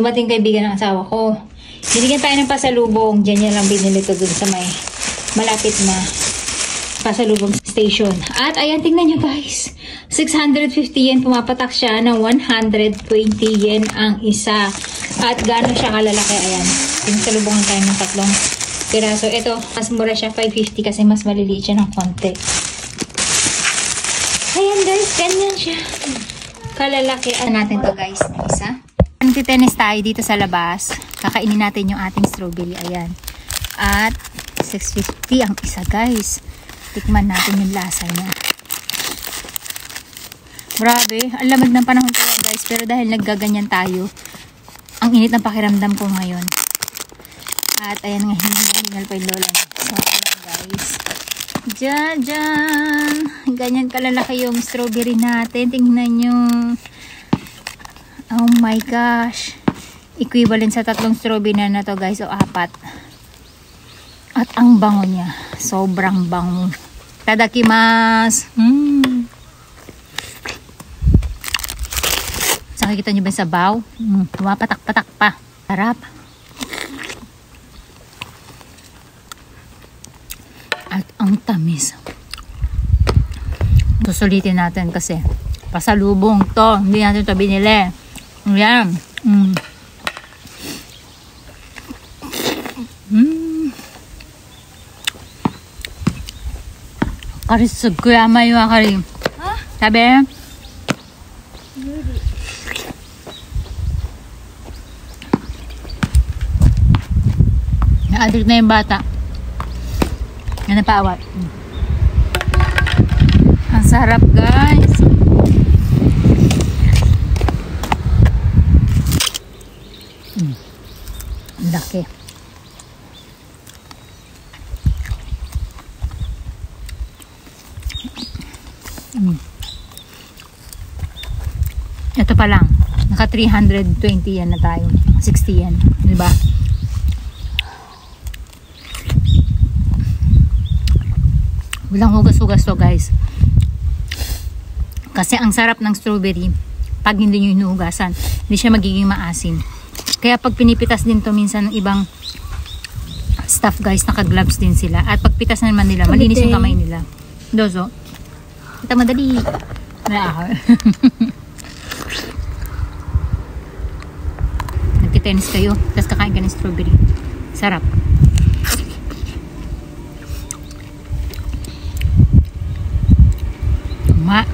Dumating kaibigan ng asawa ko. Binigyan tayo ng pasalubong. Diyan niya lang binili to dun sa may malapit na pasalubong station. At ayan, tingnan nyo guys. 650 yen. Pumapatak siya ng 120 yen ang isa. At gaano siya kalalaki. Ayan. Pinasalubungan tayo ng 3 piraso. Ito, mas mura siya. 550 kasi mas maliliit siya ng konti. Ayan guys, ganyan siya. Kalalaki. Natin to guys na isa. Nagtitenis tayo dito sa labas. Kakainin natin yung ating strawberry. Ayan. At 650 ang isa guys. Tikman natin yung lasa niya. Grabe. Ang lamig ng panahon kaya guys. Pero dahil naggaganyan tayo, ang init ng pakiramdam ko ngayon. At ayan nga, hingal pa yung lola niya. So ayan guys. Diyan. Ganyan kalalaki yung strawberry natin. Tingnan nyo. Oh my gosh. Equivalent sa 3 strawberry na to guys. O 4. At ang bango niya. Sobrang bango. Tadakimasu. So, nakikita nyo ba yung sabaw? Pumapatak-patak pa. Sarap. At ang tamis. Susulitin natin kasi pasalubong to. Hindi natin ito binili. Ayan. Kari, sugoi amai wa kari. Tabe? Na-addict na yung bata. Yan ang paawat. Ang sarap guys. Ang laki. Ito pa lang. Naka 320 yan na tayo. 60 yan. Diba? Walang hugas-hugas to guys. Kasi ang sarap ng strawberry pag hindi nyo hinuhugasan, hindi siya magiging maasim. Kaya pag pinipitas din to minsan ng ibang staff guys, naka-gloves din sila. At pag pitas naman nila, malinis yung kamay nila. Dozo. Ito madali. Nagtitenis kayo, tapos kakain ka ng strawberry. Sarap. Ma